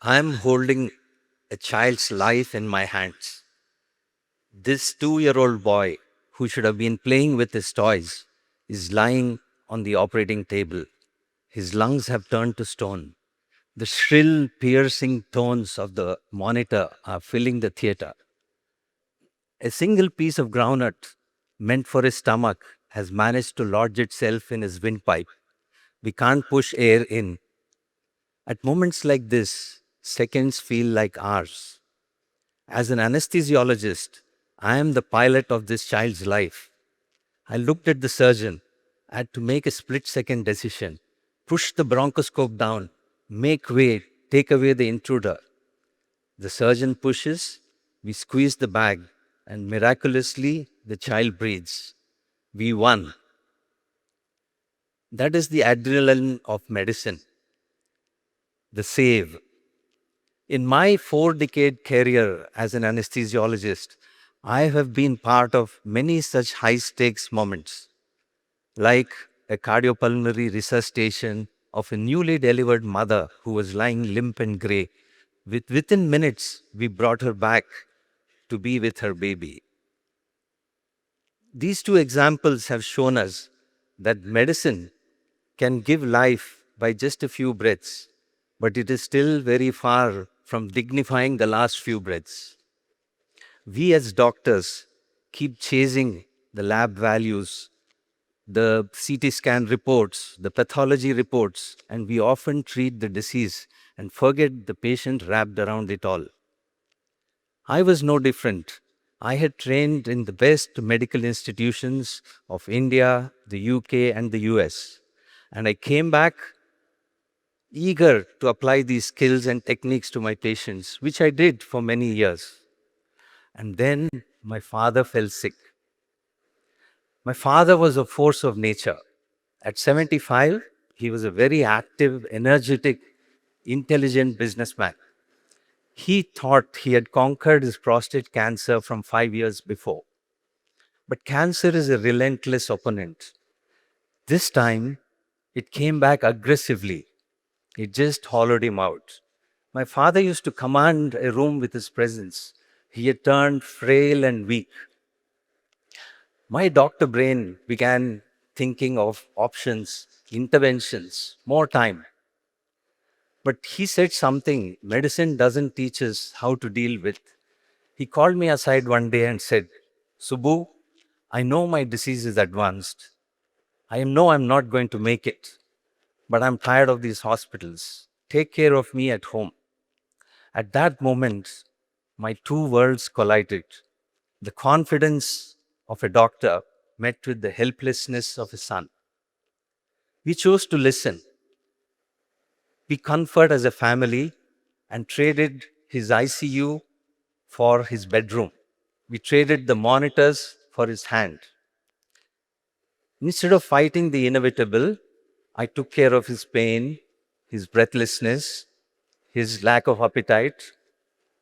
I am holding a child's life in my hands. This 2-year-old boy, who should have been playing with his toys, is lying on the operating table. His lungs have turned to stone. The shrill, piercing tones of the monitor are filling the theater. A single piece of groundnut meant for his stomach has managed to lodge itself in his windpipe. We can't push air in. At moments like this, seconds feel like hours. As an anesthesiologist, I am the pilot of this child's life. I looked at the surgeon. I had to make a split-second decision. Push the bronchoscope down, make way, take away the intruder. The surgeon pushes, we squeeze the bag, and miraculously, the child breathes. We won. That is the adrenaline of medicine, the save. In my 4-decade career as an anesthesiologist, I have been part of many such high-stakes moments, like a cardiopulmonary resuscitation of a newly delivered mother who was lying limp and grey. Within minutes, we brought her back to be with her baby. These two examples have shown us that medicine can give life by just a few breaths, but it is still very far from dignifying the last few breaths. We as doctors keep chasing the lab values, the CT scan reports, the pathology reports, and we often treat the disease and forget the patient wrapped around it all. I was no different. I had trained in the best medical institutions of India, the UK, and the US. And I came back eager to apply these skills and techniques to my patients, which I did for many years. And then my father fell sick. My father was a force of nature. At 75, he was a very active, energetic, intelligent businessman. He thought he had conquered his prostate cancer from 5 years before. But cancer is a relentless opponent. This time, it came back aggressively. It just hollowed him out. My father used to command a room with his presence. He had turned frail and weak. My doctor brain began thinking of options, interventions, more time. But he said something medicine doesn't teach us how to deal with. He called me aside one day and said, Subbu, I know my disease is advanced. I know I'm not going to make it, but I'm tired of these hospitals. Take care of me at home. At that moment, my two worlds collided. The confidence of a doctor met with the helplessness of a son. We chose to listen. We comfort as a family and traded his ICU for his bedroom. We traded the monitors for his hand. Instead of fighting the inevitable, I took care of his pain, his breathlessness, his lack of appetite,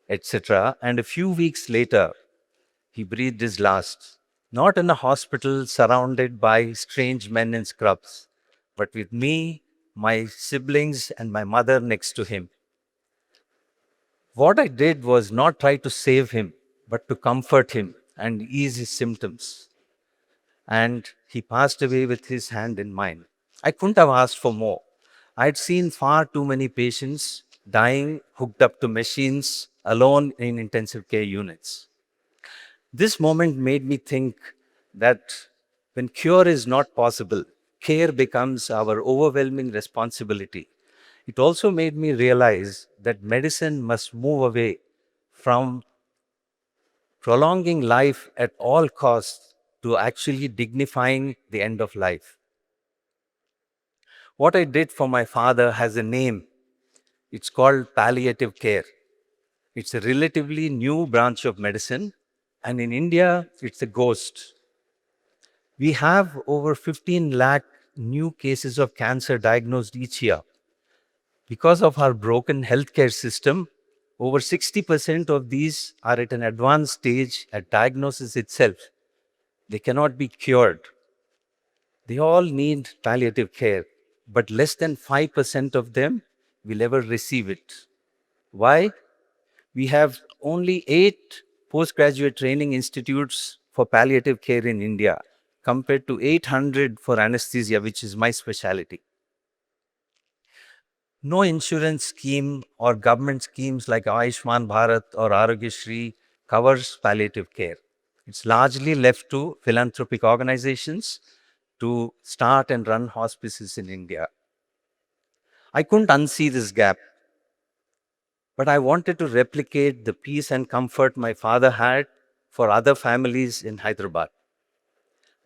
etc. And a few weeks later, he breathed his last, not in a hospital surrounded by strange men in scrubs, but with me, my siblings, and my mother next to him. What I did was not try to save him, but to comfort him and ease his symptoms. And he passed away with his hand in mine. I couldn't have asked for more. I'd seen far too many patients dying hooked up to machines alone in intensive care units. This moment made me think that when cure is not possible, care becomes our overwhelming responsibility. It also made me realize that medicine must move away from prolonging life at all costs to actually dignifying the end of life. What I did for my father has a name. It's called palliative care. It's a relatively new branch of medicine, and in India, it's a ghost. We have over 15 lakh new cases of cancer diagnosed each year. Because of our broken healthcare system, over 60% of these are at an advanced stage at diagnosis itself. They cannot be cured. They all need palliative care, but less than 5% of them will ever receive it. Why? We have only 8 postgraduate training institutes for palliative care in India, compared to 800 for anesthesia, which is my specialty. No insurance scheme or government schemes like Ayushman Bharat or Arogyashri covers palliative care. It's largely left to philanthropic organizations to start and run hospices in India. I couldn't unsee this gap, but I wanted to replicate the peace and comfort my father had for other families in Hyderabad.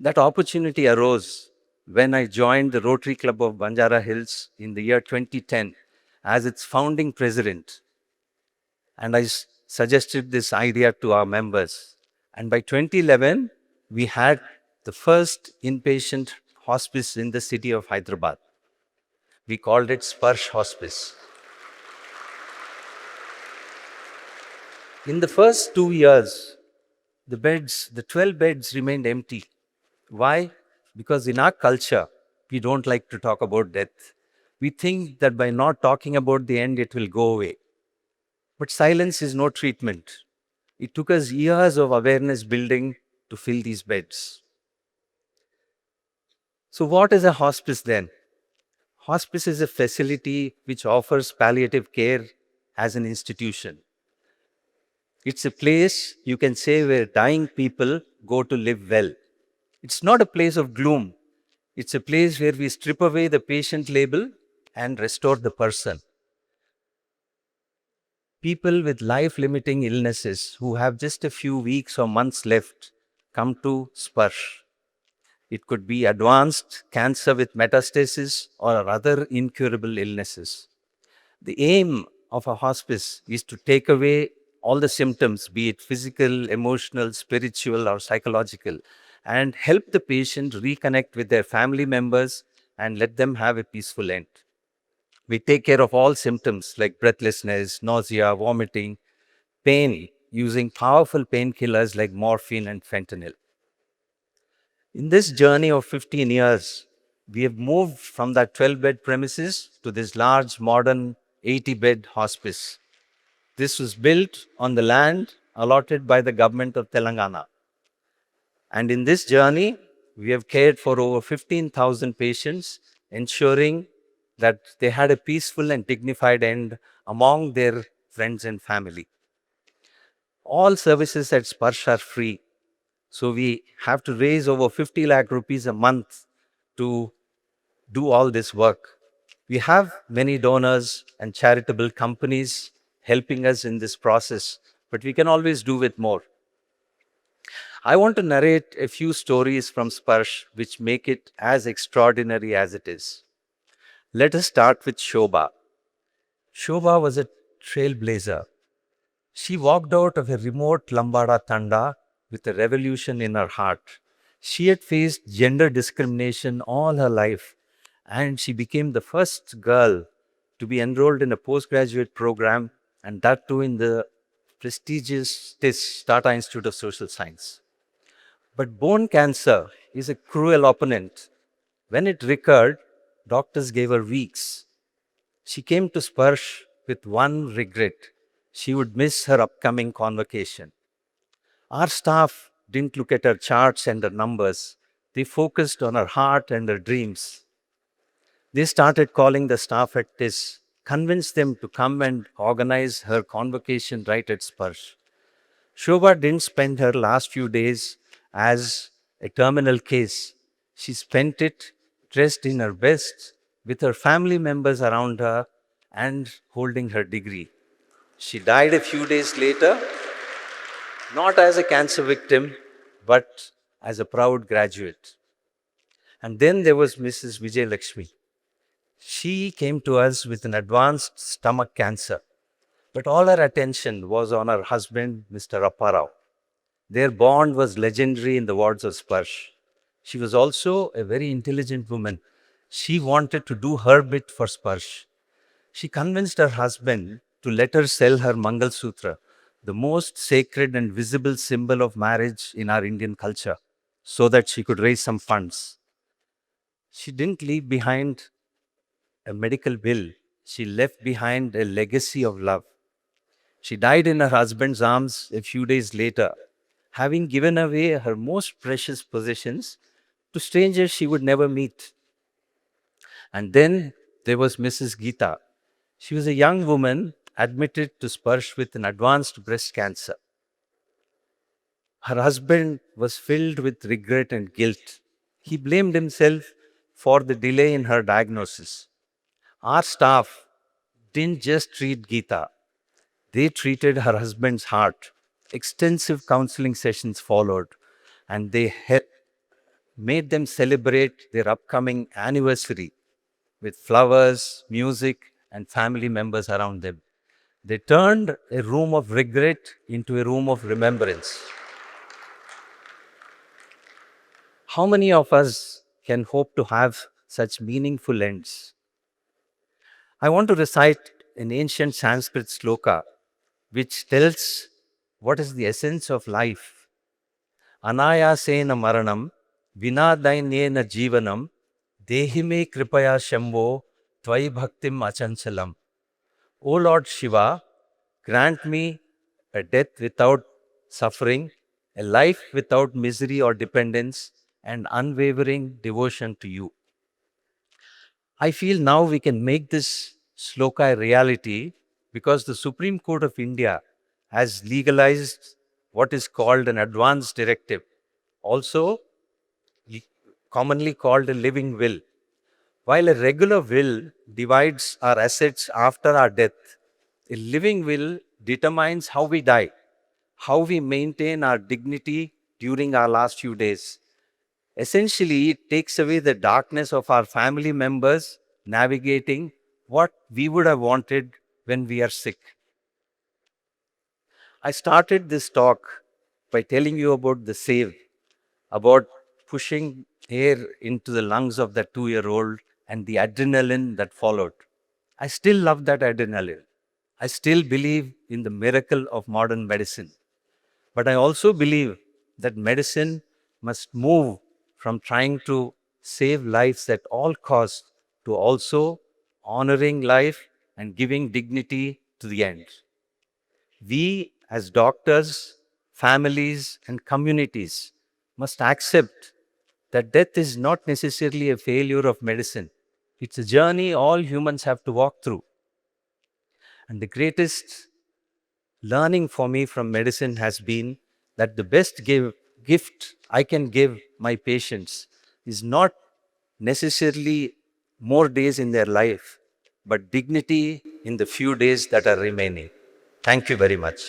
That opportunity arose when I joined the Rotary Club of Banjara Hills in the year 2010 as its founding president. And I suggested this idea to our members. And by 2011, we had the first inpatient hospice in the city of Hyderabad. We called it Sparsh Hospice. In the first 2 years, the 12 beds remained empty. Why? Because in our culture, we don't like to talk about death. We think that by not talking about the end, it will go away. But silence is no treatment. It took us years of awareness building to fill these beds. So, what is a hospice then? Hospice is a facility which offers palliative care as an institution. It's a place, you can say, where dying people go to live well. It's not a place of gloom. It's a place where we strip away the patient label and restore the person. People with life-limiting illnesses who have just a few weeks or months left come to Sparsh. It could be advanced cancer with metastasis or other incurable illnesses. The aim of a hospice is to take away all the symptoms, be it physical, emotional, spiritual, or psychological, and help the patient reconnect with their family members and let them have a peaceful end. We take care of all symptoms like breathlessness, nausea, vomiting, pain, using powerful painkillers like morphine and fentanyl. In this journey of 15 years, we have moved from that 12-bed premises to this large modern 80-bed hospice. This was built on the land allotted by the government of Telangana. And in this journey, we have cared for over 15,000 patients, ensuring that they had a peaceful and dignified end among their friends and family. All services at Sparsh are free. So we have to raise over 50 lakh rupees a month to do all this work. We have many donors and charitable companies helping us in this process, but we can always do with more. I want to narrate a few stories from Sparsh which make it as extraordinary as it is. Let us start with Shobha. Shobha was a trailblazer. She walked out of a remote Lambada Tanda with a revolution in her heart. She had faced gender discrimination all her life, and she became the first girl to be enrolled in a postgraduate program, and that too in the prestigious TIS, Tata Institute of Social Science. But bone cancer is a cruel opponent. When it recurred, doctors gave her weeks. She came to Sparsh with one regret. She would miss her upcoming convocation. Our staff didn't look at her charts and her numbers. They focused on her heart and her dreams. They started calling the staff at TIS, convinced them to come and organize her convocation right at Sparsh. Shobha didn't spend her last few days as a terminal case. She spent it dressed in her best, with her family members around her and holding her degree. She died a few days later, not as a cancer victim, but as a proud graduate. And then there was Mrs. Vijay Lakshmi. She came to us with an advanced stomach cancer, but all her attention was on her husband, Mr. Apparao. Their bond was legendary in the wards of Sparsh. She was also a very intelligent woman. She wanted to do her bit for Sparsh. She convinced her husband to let her sell her Mangal Sutra, the most sacred and visible symbol of marriage in our Indian culture, so that she could raise some funds. She didn't leave behind a medical bill. She left behind a legacy of love. She died in her husband's arms a few days later, having given away her most precious possessions to strangers she would never meet. And then there was Mrs. Geeta. She was a young woman admitted to Sparsh with an advanced breast cancer. Her husband was filled with regret and guilt. He blamed himself for the delay in her diagnosis. Our staff didn't just treat Geeta, they treated her husband's heart. Extensive counseling sessions followed, and they made them celebrate their upcoming anniversary with flowers, music, and family members around them. They turned a room of regret into a room of remembrance. How many of us can hope to have such meaningful ends? I want to recite an ancient Sanskrit sloka which tells what is the essence of life. Anayasena maranam, vinadainena jivanam, dehime kripaya shambho, tvai bhaktim achanchalam. O Lord Shiva, grant me a death without suffering, a life without misery or dependence, and unwavering devotion to you. I feel now we can make this sloka a reality because the Supreme Court of India has legalized what is called an advance directive, also commonly called a living will. While a regular will divides our assets after our death, a living will determines how we die, how we maintain our dignity during our last few days. Essentially, it takes away the darkness of our family members navigating what we would have wanted when we are sick. I started this talk by telling you about the save, about pushing air into the lungs of that 2-year-old and the adrenaline that followed. I still love that adrenaline. I still believe in the miracle of modern medicine. But I also believe that medicine must move from trying to save lives at all costs to also honoring life and giving dignity to the end. We, as doctors, families, and communities, must accept that death is not necessarily a failure of medicine. It's a journey all humans have to walk through. And the greatest learning for me from medicine has been that the best gift I can give my patients is not necessarily more days in their life, but dignity in the few days that are remaining. Thank you very much.